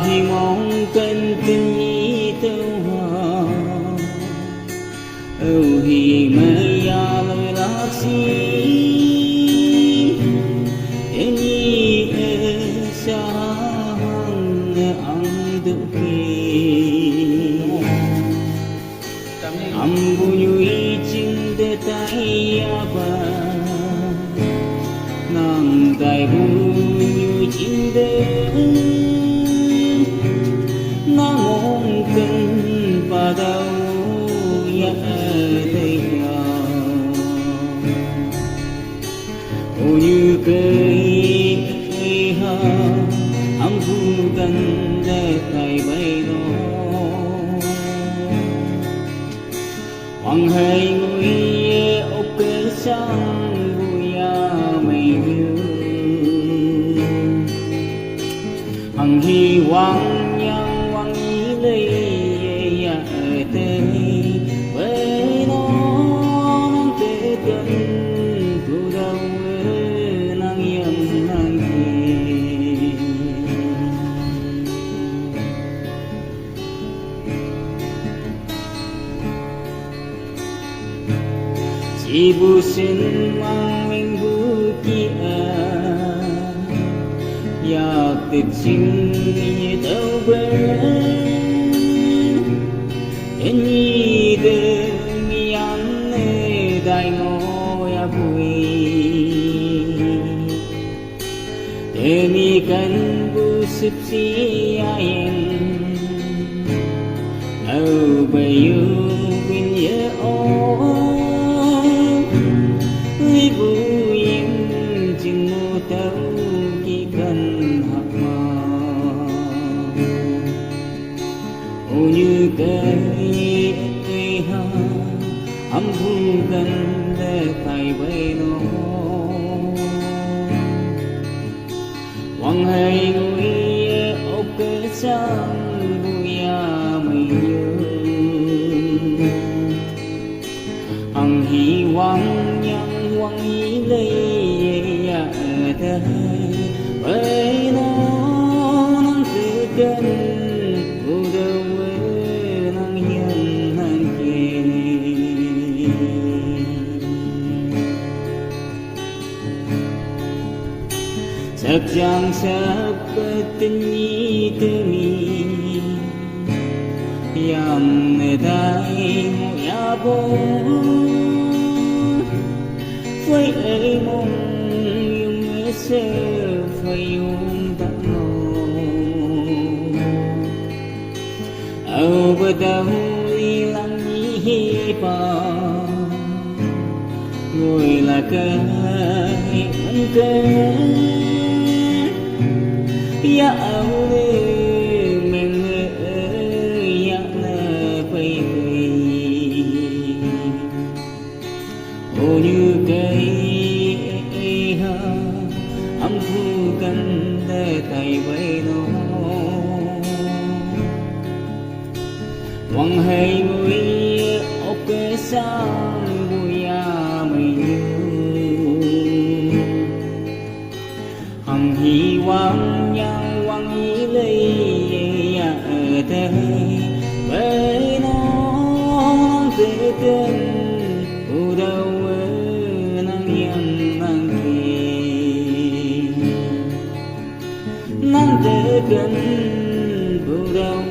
hy vọng cần tình ý tâu hòa hi mây ya lời lạc si em y sa hằng ang tự kỳ am bunyi cinta tay apa nang tay bunyi cinta mungkin padamu ya Tuhan như cây ampunkan dekai baino hoàng hay người ốc sang buya mây như hằng hy vọng Ibu senang mengbukia ya kecil tahu ini demian dai ngoya bui demikan busip siayen au bayu bin ya ibu yang jengmu tahu kikan hakma như cây ha ampunkan dekai baino hoàng hay người ốc sang buya mây như hằng hy vọng hoàng ý lấy ya ta với nó nắng từ cơn u đâu nắng hiền nắng kia sắc giang sắc tình ý temi yang dai ya bo với ấy mong yung sẽ phải yung tận ở bờ đâu đi lăng hi pa ngồi là cái ân cơ ya âu mình ya na phải như cây ampunkan dekai baino hoàng hay người ốc sang buya mây như hằng hy vọng yang hoàng ý lấy ya thế với nó tự cơn u đâu nắng từ gần bầu đầu